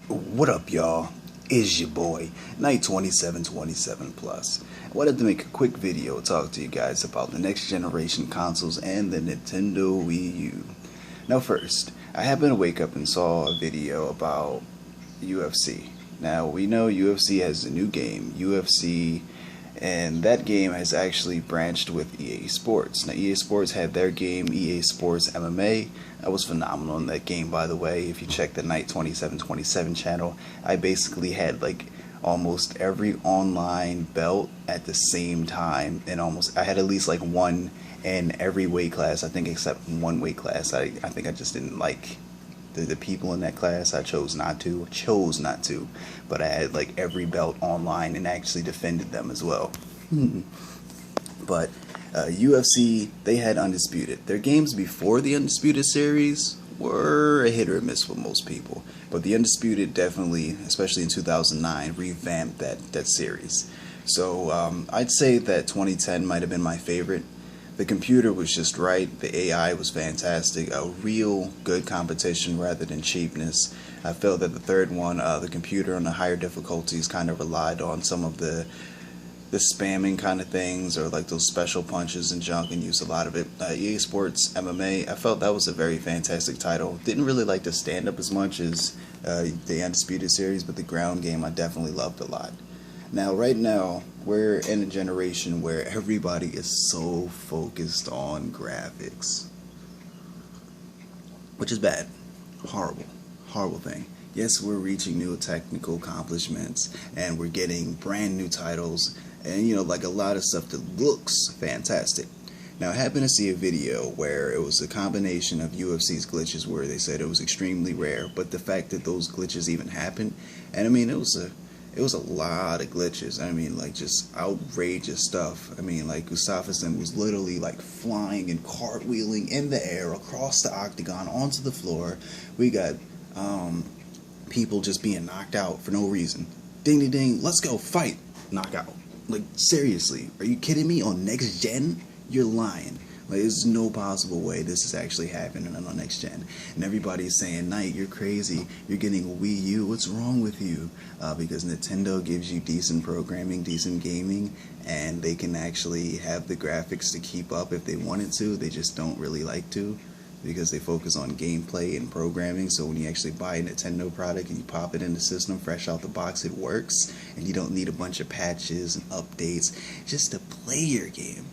What up, y'all? Is your boy Night 2727 Plus. I wanted to make a quick video talk to you guys about the next generation consoles and the Nintendo Wii U. Now first, I happened to wake up and saw a video about UFC. Now we know UFC has a new game, UFC, and that game has actually branched with EA Sports. Now EA Sports had their game, EA Sports MMA. That was phenomenal in that game, by the way. If you check the Night 2727 channel, I basically had like almost every online belt at the same time, and I had at least like one in every weight class, I think, except one weight class. I think I just didn't like the people in that class. I chose not to, but I had like every belt online and actually defended them as well. But UFC, they had Undisputed. Their games before the Undisputed series were a hit or miss with most people, but the Undisputed definitely, especially in 2009, revamped that series. So I'd say that 2010 might have been my favorite. The computer was just right, the AI was fantastic, a real good competition rather than cheapness. I felt that the third one, the computer on the higher difficulties, kind of relied on some of the spamming kind of things, or like those special punches and junk, and used a lot of it. EA Sports MMA, I felt that was a very fantastic title. Didn't really like the stand-up as much as the Undisputed series, but the ground game I definitely loved a lot. Now, right now, we're in a generation where everybody is so focused on graphics, which is bad. Horrible thing. Yes, we're reaching new technical accomplishments, and we're getting brand new titles, and like a lot of stuff that looks fantastic. Now, I happened to see a video where it was a combination of UFC's glitches, where they said it was extremely rare, but the fact that those glitches even happened, and I mean, it was a lot of glitches. I mean, like, just outrageous stuff. I mean, like, Gustafsson was literally like flying and cartwheeling in the air across the octagon onto the floor. We got people just being knocked out for no reason. Ding ding ding, let's go fight, knockout. Like, seriously, are you kidding me? On next gen? You're lying. Like, there's no possible way this is actually happening on next gen. And everybody's saying, Knight, you're crazy. You're getting a Wii U. What's wrong with you? Because Nintendo gives you decent programming, decent gaming, and they can actually have the graphics to keep up if they wanted to. They just don't really like to, because they focus on gameplay and programming. So when you actually buy a Nintendo product and you pop it in the system fresh out the box, it works, and you don't need a bunch of patches and updates just to play your game.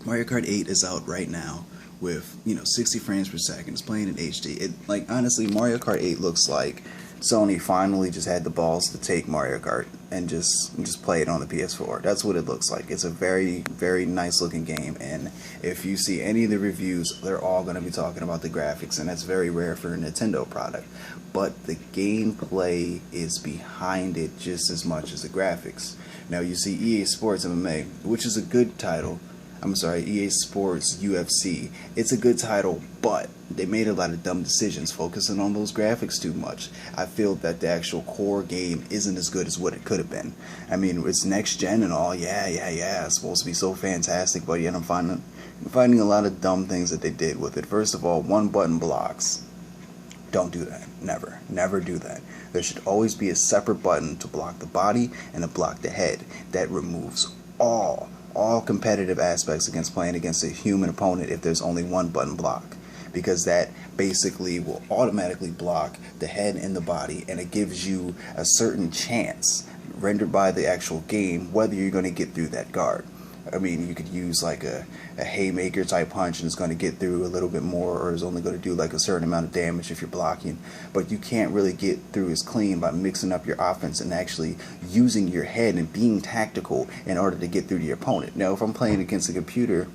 Mario Kart 8 is out right now with 60 frames per second. It's playing in HD. It, like, honestly, Mario Kart 8 looks like Sony finally just had the balls to take Mario Kart and just play it on the PS4. That's what it looks like. It's a very, very nice looking game, and if you see any of the reviews, they're all going to be talking about the graphics, and that's very rare for a Nintendo product. But the gameplay is behind it just as much as the graphics. Now, you see EA Sports MMA, which is a good title. I'm sorry, EA Sports UFC. It's a good title, but they made a lot of dumb decisions focusing on those graphics too much. I feel that the actual core game isn't as good as what it could have been. I mean, it's next gen and all, yeah, it's supposed to be so fantastic, but yet I'm finding a lot of dumb things that they did with it. First of all, one button blocks. Don't do that. Never do that. There should always be a separate button to block the body and to block the head. That removes all competitive aspects against playing against a human opponent if there's only one button block, because that basically will automatically block the head and the body, and it gives you a certain chance rendered by the actual game whether you're going to get through that guard. I mean, you could use like a haymaker type punch and it's going to get through a little bit more, or is only going to do like a certain amount of damage if you're blocking, but you can't really get through as clean by mixing up your offense and actually using your head and being tactical in order to get through to your opponent. Now, if I'm playing against a computer,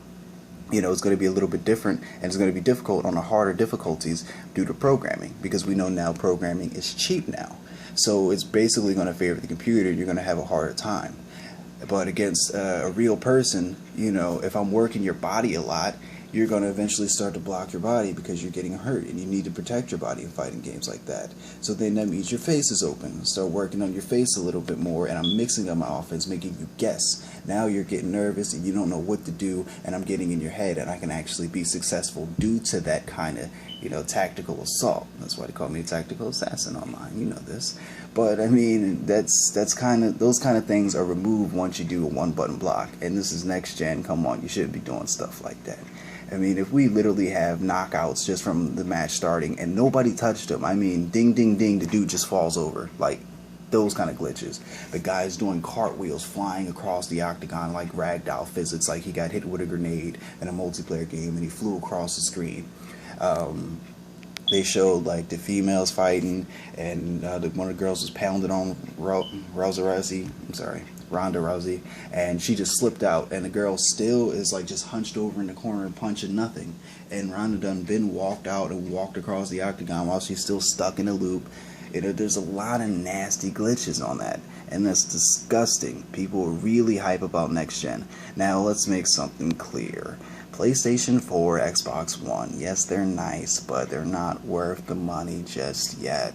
it's going to be a little bit different, and it's going to be difficult on the harder difficulties due to programming, because we know now programming is cheap now. So it's basically going to favor the computer. You're going to have a harder time. But against a real person, if I'm working your body a lot, you're going to eventually start to block your body because you're getting hurt, and you need to protect your body in fighting games like that. So then that means your face is open. Start working on your face a little bit more, and I'm mixing up my offense, making you guess. Now you're getting nervous and you don't know what to do, and I'm getting in your head, and I can actually be successful due to that kind of, tactical assault. That's why they call me a tactical assassin online. You know this. But I mean, that's kind of, those kind of things are removed once you do a one button block. And this is next gen. Come on, you shouldn't be doing stuff like that. I mean, if we literally have knockouts just from the match starting and nobody touched him, I mean, ding, ding, ding, the dude just falls over. Like, those kind of glitches. The guy's doing cartwheels, flying across the octagon like ragdoll physics, like he got hit with a grenade in a multiplayer game and he flew across the screen. They showed like the females fighting, and one of the girls was pounding on Ronda Rousey, and she just slipped out, and the girl still is like just hunched over in the corner punching nothing, and Ronda done been walked out and walked across the octagon while she's still stuck in a loop. There's a lot of nasty glitches on that, and that's disgusting. People are really hype about next gen. Now let's make something clear. PlayStation 4, Xbox One, yes, they're nice, but they're not worth the money just yet.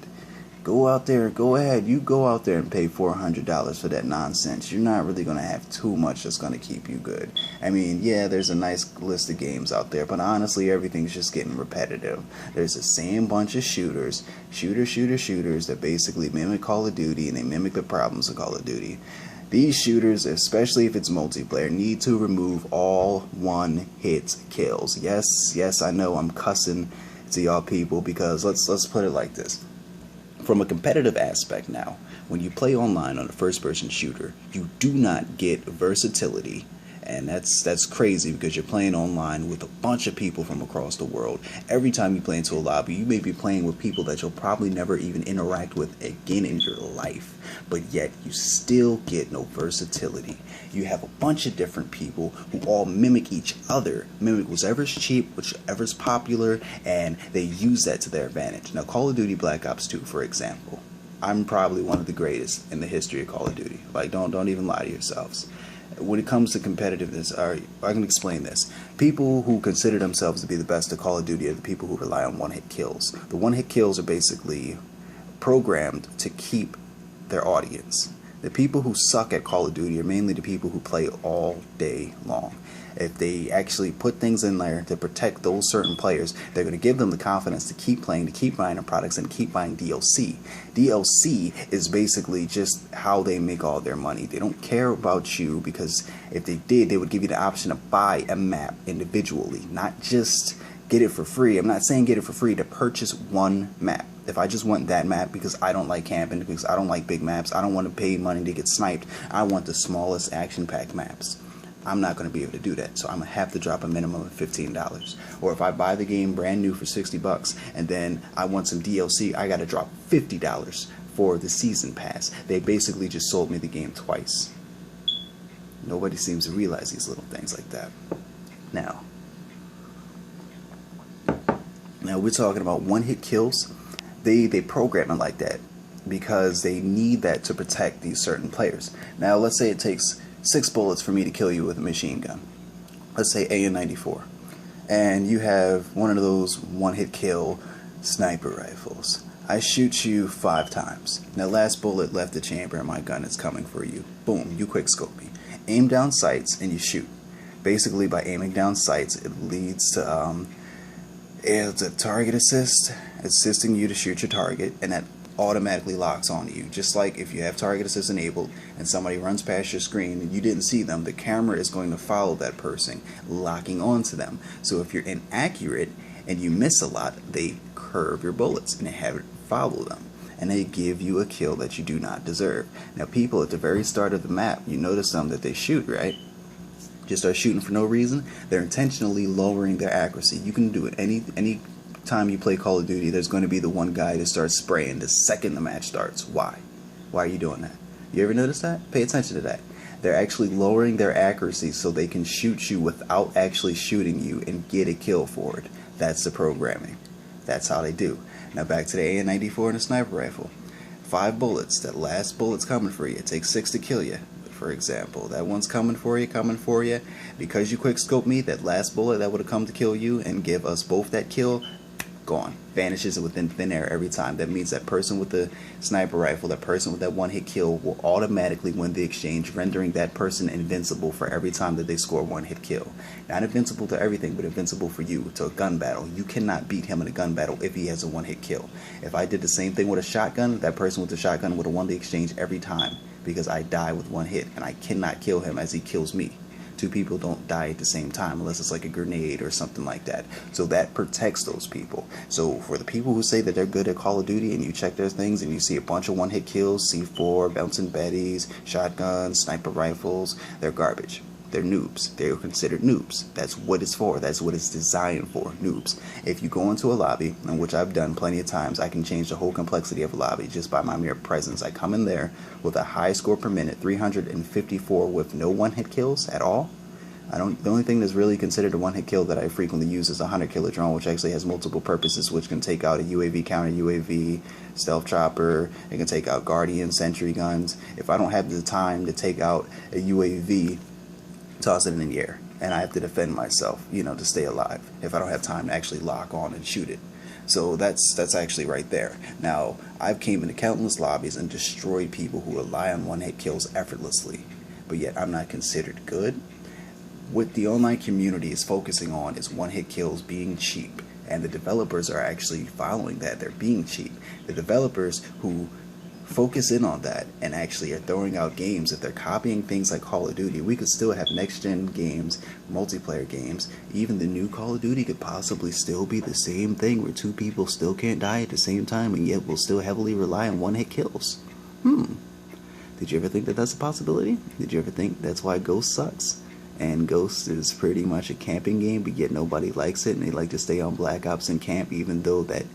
Go out there, go ahead, you go out there and pay $400 for that nonsense. You're not really going to have too much that's going to keep you good. I mean, yeah, there's a nice list of games out there, but honestly, everything's just getting repetitive. There's the same bunch of shooters that basically mimic Call of Duty, and they mimic the problems of Call of Duty. These shooters, especially if it's multiplayer, need to remove all one-hit kills. Yes, I know I'm cussing to y'all people, because let's put it like this. From a competitive aspect now, when you play online on a first-person shooter, you do not get versatility. And that's crazy, because you're playing online with a bunch of people from across the world. Every time you play into a lobby, you may be playing with people that you'll probably never even interact with again in your life. But yet, you still get no versatility. You have a bunch of different people who all mimic each other, mimic whatever's cheap, whichever's popular, and they use that to their advantage. Now, Call of Duty Black Ops 2, for example, I'm probably one of the greatest in the history of Call of Duty. Like, don't even lie to yourselves. When it comes to competitiveness, I can explain this. People who consider themselves to be the best at Call of Duty are the people who rely on one-hit kills. The one-hit kills are basically programmed to keep their audience. The people who suck at Call of Duty are mainly the people who play all day long. If they actually put things in there to protect those certain players, they're going to give them the confidence to keep playing, to keep buying their products, and keep buying DLC. DLC is basically just how they make all their money. They don't care about you, because if they did, they would give you the option to buy a map individually, not just get it for free. I'm not saying get it for free, to purchase one map. If I just want that map because I don't like camping, because I don't like big maps, I don't want to pay money to get sniped, I want the smallest action-packed maps. I'm not going to be able to do that, so I'm going to have to drop a minimum of $15. Or if I buy the game brand new for $60 and then I want some DLC, I got to drop $50 for the season pass. They basically just sold me the game twice. Nobody seems to realize these little things like that. Now we're talking about one-hit kills. They program it like that because they need that to protect these certain players. Now let's say it takes 6 bullets for me to kill you with a machine gun. Let's say AN-94. And you have one of those one-hit kill sniper rifles. I shoot you 5 times. Now last bullet left the chamber and my gun is coming for you. Boom, you quickscope me. Aim down sights and you shoot. Basically, by aiming down sights, it leads to it's a target assist, assisting you to shoot your target, and that automatically locks onto you. Just like if you have target assist enabled and somebody runs past your screen and you didn't see them, the camera is going to follow that person, locking onto them. So if you're inaccurate and you miss a lot, they curve your bullets and they have it follow them, and they give you a kill that you do not deserve. Now people at the very start of the map, you notice them that they shoot, right? Just start shooting for no reason. They're intentionally lowering their accuracy. You can do it any time you play Call of Duty. There's going to be the one guy that starts spraying the second the match starts. Why are you doing that? You ever notice that? Pay attention to that. They're actually lowering their accuracy so they can shoot you without actually shooting you and get a kill for it. That's the programming. That's how they do. Now back to the AN-94 and the sniper rifle. 5 bullets. That last bullet's coming for you. It takes 6 to kill you. for example. That one's coming for you, coming for you. Because you quickscope me, that last bullet that would have come to kill you and give us both that kill, gone. Vanishes within thin air every time. That means that person with the sniper rifle, that person with that one-hit kill will automatically win the exchange, rendering that person invincible for every time that they score one-hit kill. Not invincible to everything, but invincible for you. To a gun battle. You cannot beat him in a gun battle if he has a one-hit kill. If I did the same thing with a shotgun, that person with the shotgun would have won the exchange every time, because I die with one hit, and I cannot kill him as he kills me. Two people don't die at the same time unless it's like a grenade or something like that. So that protects those people. So for the people who say that they're good at Call of Duty and you check their things and you see a bunch of one-hit kills, C4, bouncing betties, shotguns, sniper rifles, they're garbage. They're noobs. They're considered noobs. That's what it's for. That's what it's designed for. Noobs. If you go into a lobby, and which I've done plenty of times, I can change the whole complexity of a lobby just by my mere presence. I come in there with a high score per minute, 354, with no one-hit kills at all. The only thing that's really considered a one-hit kill that I frequently use is a hunter-killer drone, which actually has multiple purposes, which can take out a UAV, counter-UAV, stealth chopper. It can take out Guardian, sentry guns. If I don't have the time to take out a UAV, toss it in the air, and I have to defend myself, to stay alive, if I don't have time to actually lock on and shoot it. So that's actually right there. Now, I've came into countless lobbies and destroyed people who rely on one-hit kills effortlessly, but yet I'm not considered good. What the online community is focusing on is one-hit kills being cheap, and the developers are actually following that. They're being cheap. The developers who focus in on that and actually are throwing out games, if they're copying things like Call of Duty, we could still have next-gen games, multiplayer games. Even the new Call of Duty could possibly still be the same thing, where two people still can't die at the same time, and yet will still heavily rely on one-hit kills. Did you ever think that that's a possibility? Did you ever think that's why Ghost sucks? And Ghost is pretty much a camping game, but yet nobody likes it, and they like to stay on Black Ops and camp, even though that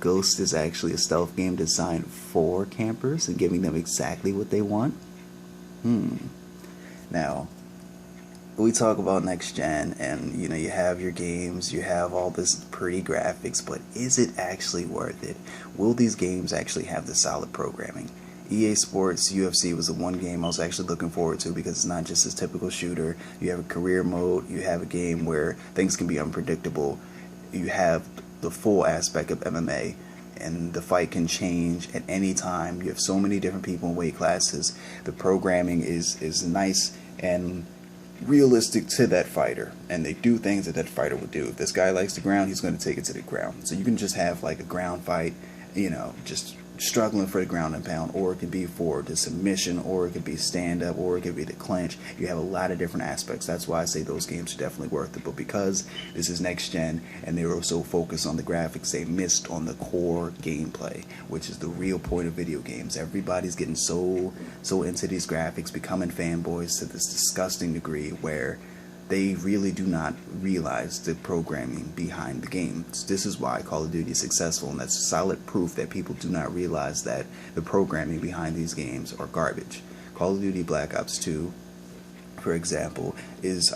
Ghost is actually a stealth game designed for campers and giving them exactly what they want. Now, we talk about next gen, and you have your games, you have all this pretty graphics, but is it actually worth it? Will these games actually have the solid programming? EA Sports UFC was the one game I was actually looking forward to, because it's not just a typical shooter. You have a career mode, you have a game where things can be unpredictable, you have the full aspect of MMA, and the fight can change at any time. You have so many different people in weight classes. The programming is nice and realistic to that fighter, and they do things that that fighter would do. If this guy likes the ground, he's going to take it to the ground. So you can just have like a ground fight, just struggling for the ground and pound, or it could be for the submission, or it could be stand up, or it could be the clinch. You have a lot of different aspects. That's why I say those games are definitely worth it. But because this is next gen and they were so focused on the graphics, they missed on the core gameplay, which is the real point of video games. Everybody's getting so into these graphics, becoming fanboys to this disgusting degree where they really do not realize the programming behind the games. This is why Call of Duty is successful, and that's solid proof that people do not realize that the programming behind these games are garbage. Call of Duty Black Ops 2, for example,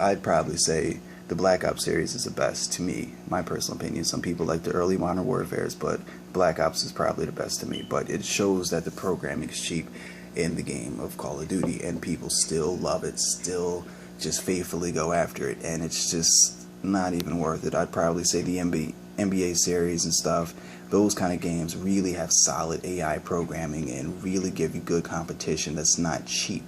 I'd probably say the Black Ops series is the best to me, my personal opinion. Some people like the early Modern Warfares, but Black Ops is probably the best to me. But it shows that the programming is cheap in the game of Call of Duty, and people still love it, still just faithfully go after it, and it's just not even worth it. I'd probably say the NBA series and stuff, those kind of games really have solid AI programming and really give you good competition that's not cheap.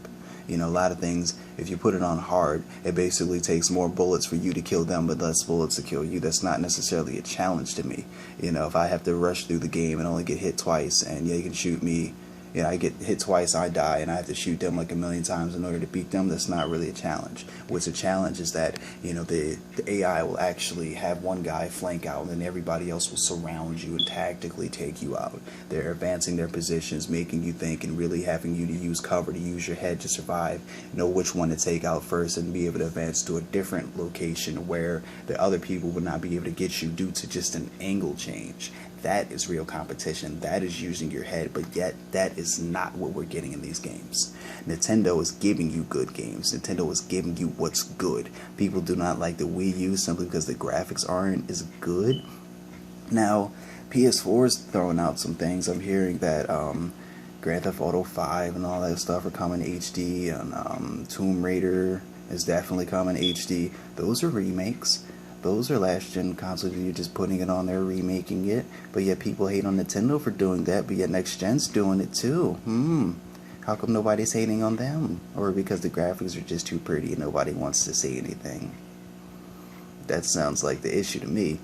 A lot of things, if you put it on hard, it basically takes more bullets for you to kill them, but less bullets to kill you. That's not necessarily a challenge to me. If I have to rush through the game and only get hit twice, and yeah, you can shoot me, I get hit twice, I die, and I have to shoot them like a million times in order to beat them. That's not really a challenge. What's a challenge is that, the AI will actually have one guy flank out, and then everybody else will surround you and tactically take you out. They're advancing their positions, making you think, and really having you to use cover, to use your head to survive, know which one to take out first, and be able to advance to a different location where the other people would not be able to get you due to just an angle change. That is real competition. That is using your head, but yet that is not what we're getting in these games. Nintendo is giving you good games. Nintendo is giving you what's good. People do not like the Wii U simply because the graphics aren't as good. Now, PS4 is throwing out some things. I'm hearing that Grand Theft Auto 5 and all that stuff are coming HD, and Tomb Raider is definitely coming HD. Those are remakes. Those are last gen consoles. You're just putting it on there, remaking it. But yet people hate on Nintendo for doing that, but yet next gen's doing it too. How come nobody's hating on them? Or because the graphics are just too pretty and nobody wants to say anything? That sounds like the issue to me.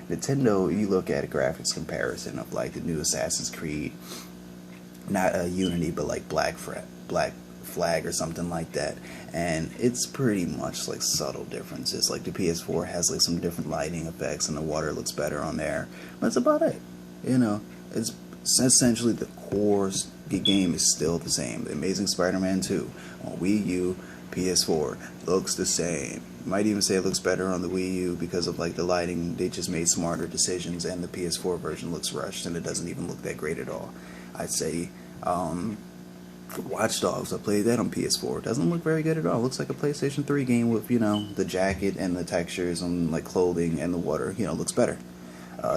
Nintendo, you look at a graphics comparison of like the new Assassin's Creed, not Unity, but like Black Flag or something like that, and it's pretty much like subtle differences. Like the PS4 has like some different lighting effects and the water looks better on there, but that's about it. You know, it's essentially the core game is still the same. The Amazing Spider-Man 2 on Wii U, PS4 looks the same. You might even say it looks better on the Wii U because of like the lighting. They just made smarter decisions, and the PS4 version looks rushed and it doesn't even look that great at all. I'd say Watch Dogs, I played that on PS4. It doesn't look very good at all. It looks like a PlayStation 3 game with, you know, the jacket and the textures and like clothing and the water, you know, looks better.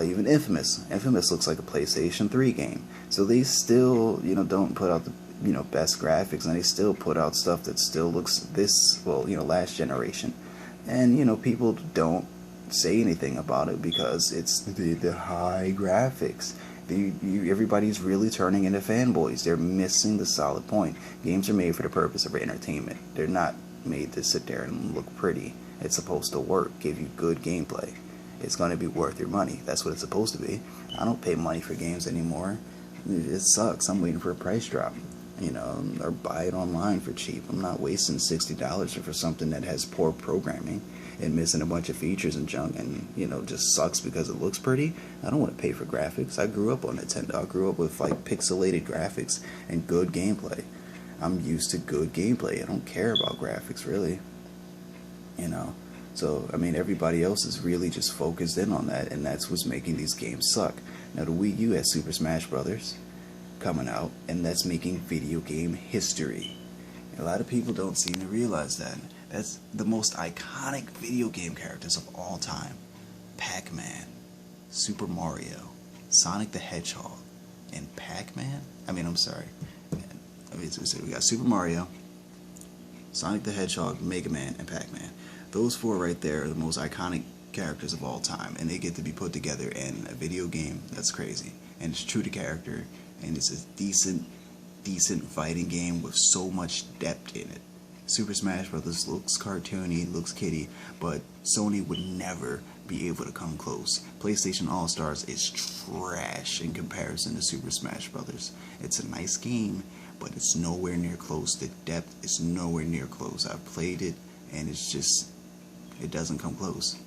Even Infamous looks like a PlayStation 3 game. So they still, you know, don't put out the, you know, best graphics, and they still put out stuff that still looks this, well, you know, last generation. And, you know, people don't say anything about it because it's the high graphics. Everybody's really turning into fanboys. They're missing the solid point. Games are made for the purpose of entertainment. They're not made to sit there and look pretty. It's supposed to work, give you good gameplay. It's going to be worth your money. That's what it's supposed to be. I don't pay money for games anymore. It sucks. I'm waiting for a price drop, you know, or buy it online for cheap. I'm not wasting $60 for something that has poor programming and missing a bunch of features and junk, and, you know, just sucks because it looks pretty. I don't want to pay for graphics. I grew up on Nintendo. I grew up with like pixelated graphics and good gameplay. I'm used to good gameplay. I don't care about graphics really, you know. So I mean, everybody else is really just focused in on that, and that's what's making these games suck. Now the Wii U has Super Smash Brothers coming out, and that's making video game history. A lot of people don't seem to realize that. That's the most iconic video game characters of all time. Pac-Man, Super Mario, Sonic the Hedgehog, and Pac-Man? We got Super Mario, Sonic the Hedgehog, Mega Man, and Pac-Man. Those four right there are the most iconic characters of all time, and they get to be put together in a video game. That's crazy. And it's true to character, and it's a decent fighting game with so much depth in it. Super Smash Brothers looks cartoony, looks kiddie, but Sony would never be able to come close. PlayStation All-Stars is trash in comparison to Super Smash Brothers. It's a nice game, but it's nowhere near close. The depth is nowhere near close. I've played it, and it's just, it doesn't come close.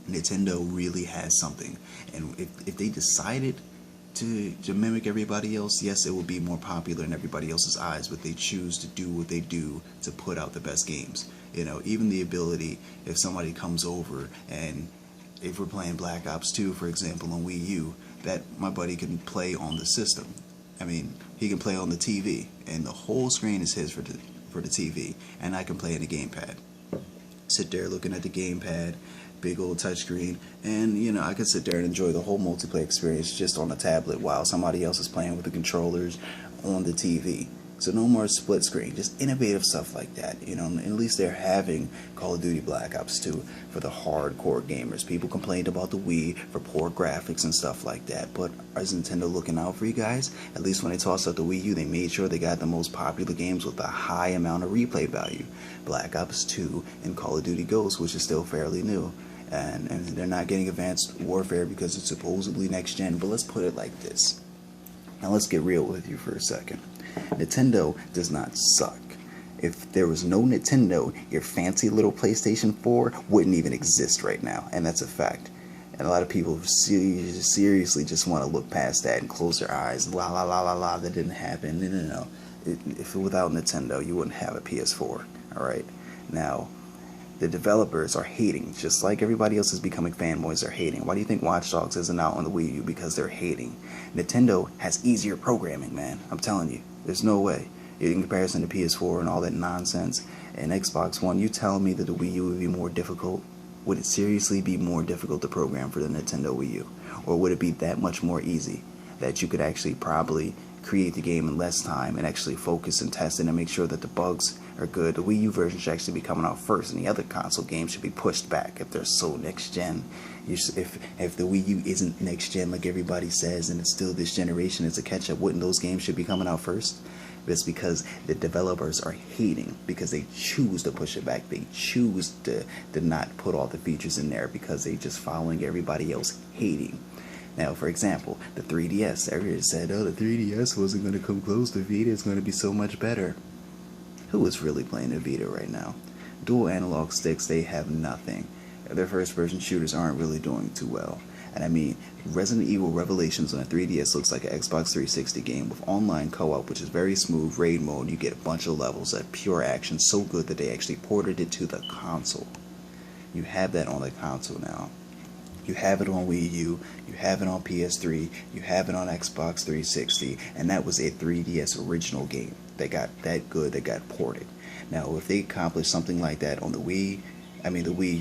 Nintendo really has something, and if they decided to mimic everybody else, yes, it will be more popular in everybody else's eyes, but they choose to do what they do to put out the best games. You know, even the ability, if somebody comes over, and if we're playing Black Ops 2, for example, on Wii U, that my buddy can play on the system. I mean, he can play on the TV, and the whole screen is his for the TV, and I can play in the gamepad. Sit there looking at the gamepad, big old touchscreen, and, you know, I could sit there and enjoy the whole multiplayer experience just on the tablet while somebody else is playing with the controllers on the TV. So no more split screen, just innovative stuff like that, you know. And at least they're having Call of Duty Black Ops 2 for the hardcore gamers. People complained about the Wii for poor graphics and stuff like that, but is Nintendo looking out for you guys? At least when they tossed out the Wii U, they made sure they got the most popular games with a high amount of replay value. Black Ops 2 and Call of Duty Ghosts, which is still fairly new. And they're not getting Advanced Warfare because it's supposedly next gen, but let's put it like this. Now let's get real with you for a second. Nintendo does not suck. If there was no Nintendo, your fancy little PlayStation 4 wouldn't even exist right now, and that's a fact. And a lot of people seriously just want to look past that and close their eyes. La la la la la, that didn't happen. No. If without Nintendo, you wouldn't have a PS4. All right. Now, the developers are hating, just like everybody else is becoming fanboys. They're hating. Why do you think Watch Dogs isn't out on the Wii U? Because they're hating. Nintendo has easier programming, man. I'm telling you. There's no way. In comparison to PS4 and all that nonsense and Xbox One, you telling me that the Wii U would be more difficult? Would it seriously be more difficult to program for the Nintendo Wii U? Or would it be that much more easy that you could actually probably create the game in less time and actually focus and test it and make sure that the bugs are good. The Wii U version should actually be coming out first, and the other console games should be pushed back if they're so next gen. If the Wii U isn't next gen like everybody says, and it's still this generation, it's a catch up, wouldn't those games should be coming out first? It's because the developers are hating, because they choose to push it back. They choose to not put all the features in there because they just following everybody else hating. Now, for example, the 3DS. Everybody said, oh, the 3DS wasn't going to come close to Vita. It's going to be so much better. Who is really playing the Vita right now? Dual analog sticks, they have nothing. Their first person shooters aren't really doing too well. And I mean, Resident Evil Revelations on a 3DS looks like an Xbox 360 game with online co-op, which is very smooth. Raid mode, you get a bunch of levels of pure action, so good that they actually ported it to the console. You have that on the console now. You have it on Wii U, you have it on PS3, you have it on Xbox 360, and that was a 3DS original game. They got that good, they got ported. Now, if they accomplish something like that on the Wii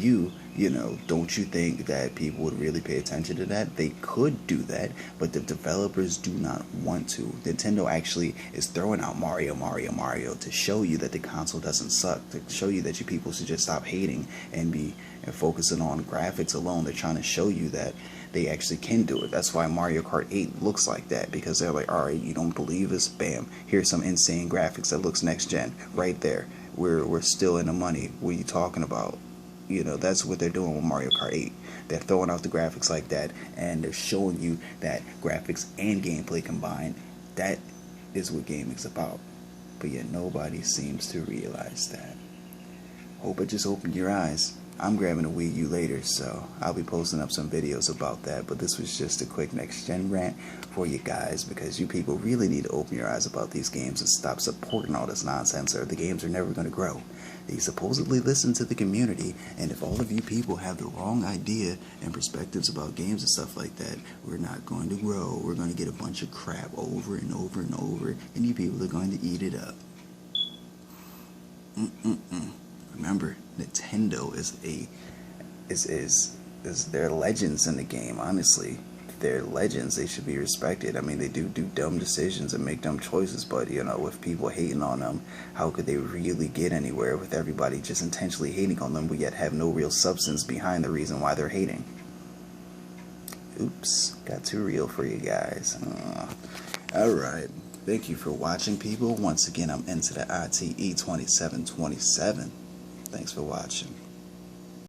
U, you know, don't you think that people would really pay attention to that? They could do that, but the developers do not want to. Nintendo actually is throwing out Mario to show you that the console doesn't suck, to show you that you people should just stop hating and be focusing on graphics alone. They're trying to show you that they actually can do it. That's why Mario Kart 8 looks like that, because they're like, alright, you don't believe us? Bam, here's some insane graphics that looks next gen right there. We're still in the money. What are you talking about? You know, that's what they're doing with Mario Kart 8. They're throwing out the graphics like that, and they're showing you that graphics and gameplay combined, that is what gaming's about. But yet nobody seems to realize that. Hope it just opened your eyes. I'm grabbing a Wii U later, so I'll be posting up some videos about that. But this was just a quick next gen rant for you guys, because you people really need to open your eyes about these games and stop supporting all this nonsense, or the games are never going to grow. They supposedly listen to the community, and if all of you people have the wrong idea and perspectives about games and stuff like that, we're not going to grow. We're going to get a bunch of crap over and over and over, and you people are going to eat it up. Remember, Nintendo is they're legends in the game. Honestly, they're legends. They should be respected. I mean, they do dumb decisions and make dumb choices, but you know, with people hating on them, how could they really get anywhere with everybody just intentionally hating on them, but yet have no real substance behind the reason why they're hating? Oops, got too real for you guys. Alright, thank you for watching, people. Once again, I'm into the ITE 2727. Thanks for watching.